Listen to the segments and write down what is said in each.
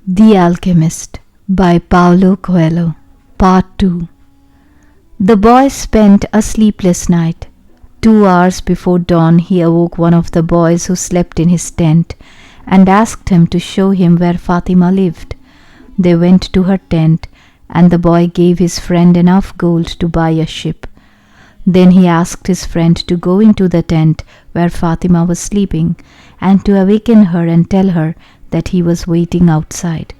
The Alchemist by Paulo Coelho, Part 2. The boy spent a sleepless night. 2 hours before dawn he awoke one of the boys who slept in his tent and asked him to show him where Fatima lived. They went to her tent, and the boy gave his friend enough gold to buy a ship. Then he asked his friend to go into the tent where Fatima was sleeping and to awaken her and tell her that he was waiting outside.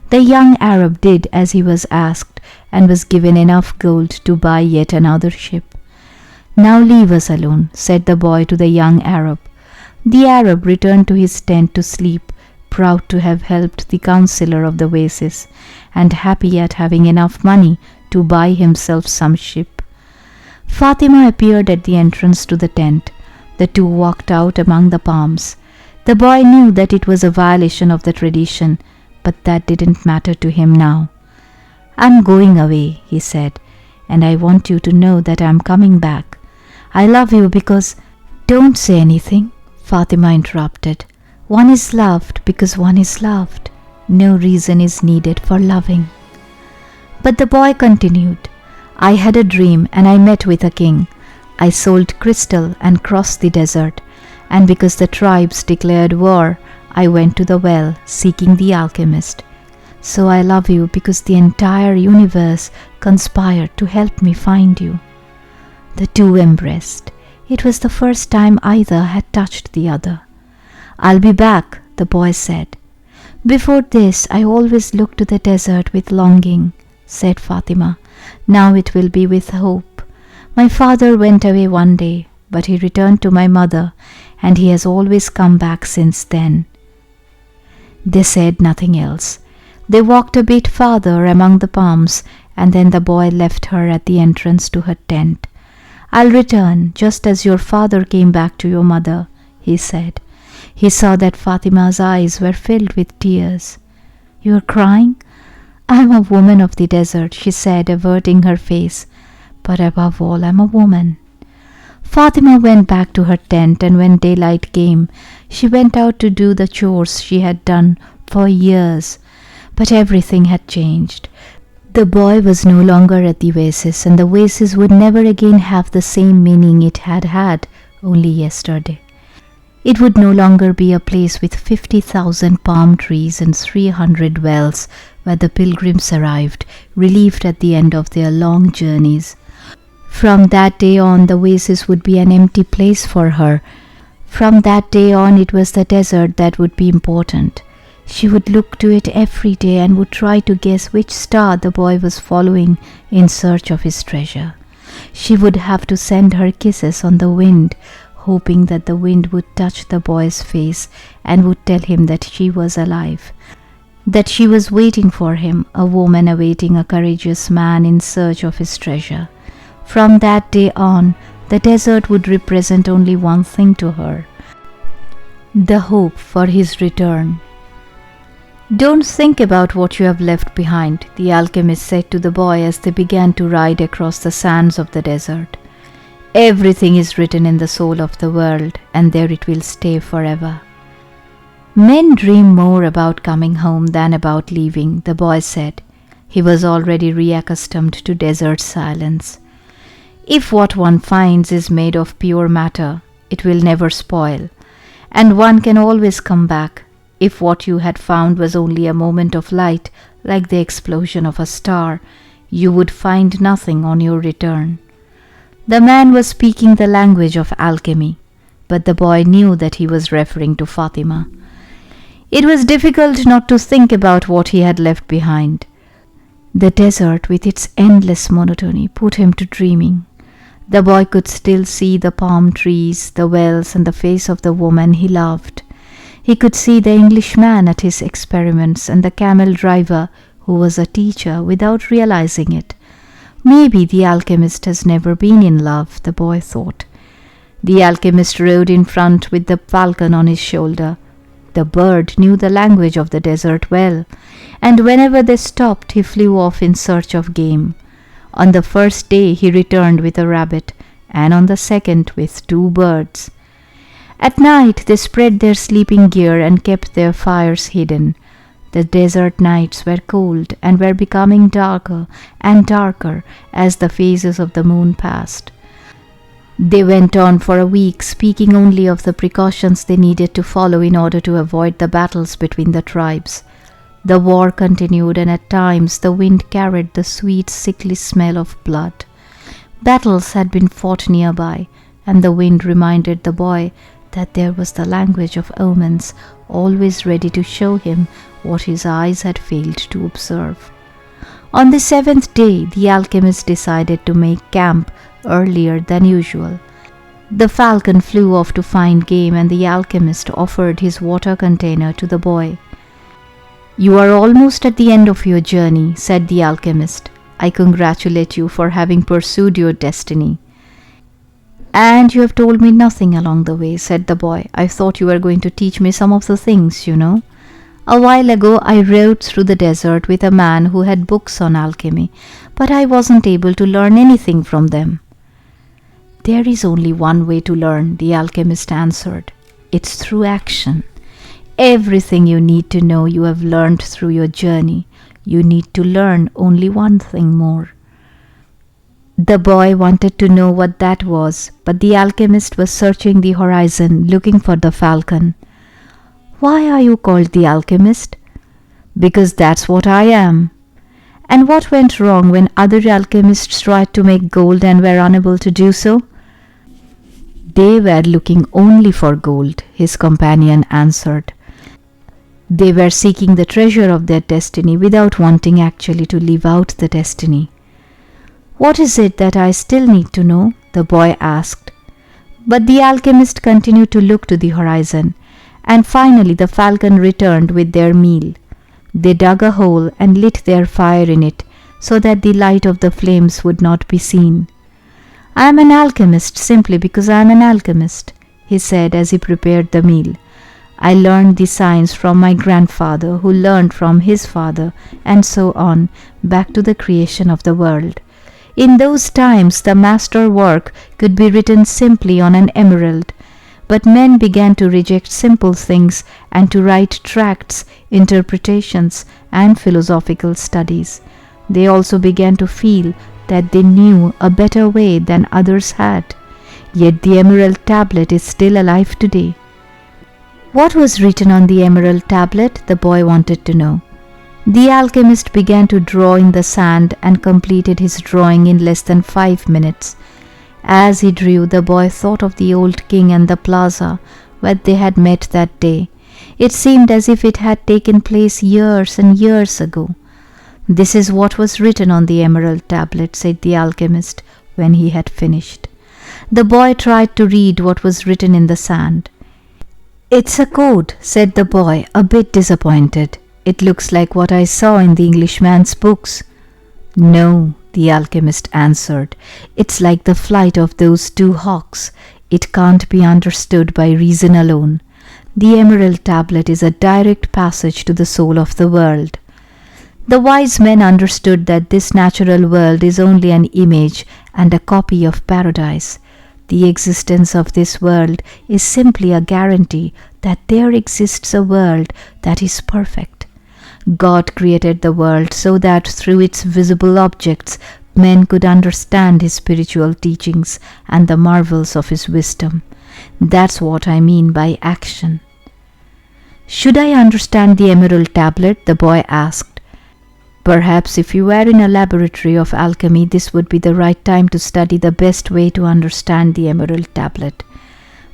The young Arab did as he was asked and was given enough gold to buy yet another ship. "Now leave us alone," said the boy to the young Arab. The Arab returned to his tent to sleep, proud to have helped the counselor of the oasis and happy at having enough money to buy himself some ship. Fatima appeared at the entrance to the tent. The two walked out among the palms. The boy knew that it was a violation of the tradition, but that didn't matter to him now. "I'm going away," he said, "and I want you to know that I'm coming back. I love you because—" "Don't say anything," Fatima interrupted. "One is loved because one is loved. No reason is needed for loving." But the boy continued, "I had a dream and I met with a king. I sold crystal and crossed the desert, and because the tribes declared war, I went to the well seeking the alchemist. So I love you because the entire universe conspired to help me find you." The two embraced. It was the first time either had touched the other. "I'll be back," the boy said. "Before this, I always looked to the desert with longing," said Fatima. "Now it will be with hope. My father went away one day, but he returned to my mother, and he has always come back since then." They said nothing else. They walked a bit farther among the palms, and then the boy left her at the entrance to her tent. "I'll return, just as your father came back to your mother," he said. He saw that Fatima's eyes were filled with tears. "You are crying?" "I am a woman of the desert," she said, averting her face. "But above all, I am a woman." Fatima went back to her tent, and when daylight came, she went out to do the chores she had done for years. But everything had changed. The boy was no longer at the oasis, and the oasis would never again have the same meaning it had had only yesterday. It would no longer be a place with 50,000 palm trees and 300 wells where the pilgrims arrived, relieved at the end of their long journeys. From that day on, the oasis would be an empty place for her. From that day on, it was the desert that would be important. She would look to it every day and would try to guess which star the boy was following in search of his treasure. She would have to send her kisses on the wind, hoping that the wind would touch the boy's face and would tell him that she was alive, that she was waiting for him, a woman awaiting a courageous man in search of his treasure. From that day on, the desert would represent only one thing to her: the hope for his return. "Don't think about what you have left behind," the alchemist said to the boy as they began to ride across the sands of the desert. "Everything is written in the soul of the world, and there it will stay forever." "Men dream more about coming home than about leaving," the boy said. He was already reaccustomed to desert silence. "If what one finds is made of pure matter, it will never spoil, and one can always come back. If what you had found was only a moment of light, like the explosion of a star, you would find nothing on your return." The man was speaking the language of alchemy, but the boy knew that he was referring to Fatima. It was difficult not to think about what he had left behind. The desert, with its endless monotony, put him to dreaming. The boy could still see the palm trees, the wells, and the face of the woman he loved. He could see the Englishman at his experiments and the camel driver who was a teacher without realizing it. Maybe the alchemist has never been in love, the boy thought. The alchemist rode in front with the falcon on his shoulder. The bird knew the language of the desert well, and whenever they stopped, he flew off in search of game. On the first day he returned with a rabbit, and on the second with 2 birds. At night they spread their sleeping gear and kept their fires hidden. The desert nights were cold and were becoming darker and darker as the phases of the moon passed. They went on for a week, speaking only of the precautions they needed to follow in order to avoid the battles between the tribes. The war continued, and at times the wind carried the sweet, sickly smell of blood. Battles had been fought nearby, and the wind reminded the boy that there was the language of omens, always ready to show him what his eyes had failed to observe. On the 7th day, the alchemist decided to make camp earlier than usual. The falcon flew off to find game, and the alchemist offered his water container to the boy. "You are almost at the end of your journey," said the alchemist. "I congratulate you for having pursued your destiny." "And you have told me nothing along the way," said the boy. "I thought you were going to teach me some of the things, you know. A while ago I rode through the desert with a man who had books on alchemy, but I wasn't able to learn anything from them." "There is only one way to learn," the alchemist answered. "It's through action. Everything you need to know you have learned through your journey. You need to learn only one thing more." The boy wanted to know what that was, but the alchemist was searching the horizon, looking for the falcon. "Why are you called the alchemist?" "Because that's what I am." "And what went wrong when other alchemists tried to make gold and were unable to do so?" "They were looking only for gold," his companion answered. "They were seeking the treasure of their destiny without wanting actually to live out the destiny." "What is it that I still need to know?" the boy asked. But the alchemist continued to look to the horizon, and finally the falcon returned with their meal. They dug a hole and lit their fire in it so that the light of the flames would not be seen. "I am an alchemist simply because I am an alchemist," he said as he prepared the meal. "I learned the science from my grandfather, who learned from his father, and so on, back to the creation of the world. In those times the master work could be written simply on an emerald, but men began to reject simple things and to write tracts, interpretations, and philosophical studies. They also began to feel that they knew a better way than others had. Yet the emerald tablet is still alive today." "What was written on the emerald tablet?" the boy wanted to know. The alchemist began to draw in the sand and completed his drawing in less than 5 minutes. As he drew, the boy thought of the old king and the plaza where they had met that day. It seemed as if it had taken place years and years ago. "This is what was written on the emerald tablet," said the alchemist when he had finished. The boy tried to read what was written in the sand. "It's a code," said the boy, a bit disappointed. "It looks like what I saw in the Englishman's books." "No," the alchemist answered. "It's like the flight of those 2 hawks. It can't be understood by reason alone. The emerald tablet is a direct passage to the soul of the world." The wise men understood that this natural world is only an image and a copy of paradise. The existence of this world is simply a guarantee that there exists a world that is perfect. God created the world so that through its visible objects men could understand his spiritual teachings and the marvels of his wisdom. That's what I mean by action. "Should I understand the emerald tablet?" the boy asked. "Perhaps if you were in a laboratory of alchemy, this would be the right time to study the best way to understand the emerald tablet.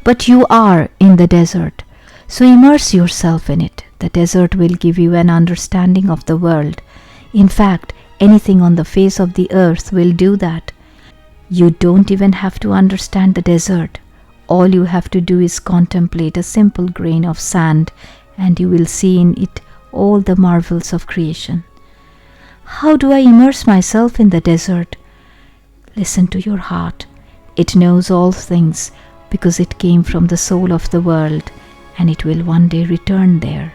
But you are in the desert, so immerse yourself in it. The desert will give you an understanding of the world. In fact, anything on the face of the earth will do that. You don't even have to understand the desert. All you have to do is contemplate a simple grain of sand, and you will see in it all the marvels of creation." "How do I immerse myself in the desert?" "Listen to your heart. It knows all things because it came from the soul of the world, and it will one day return there."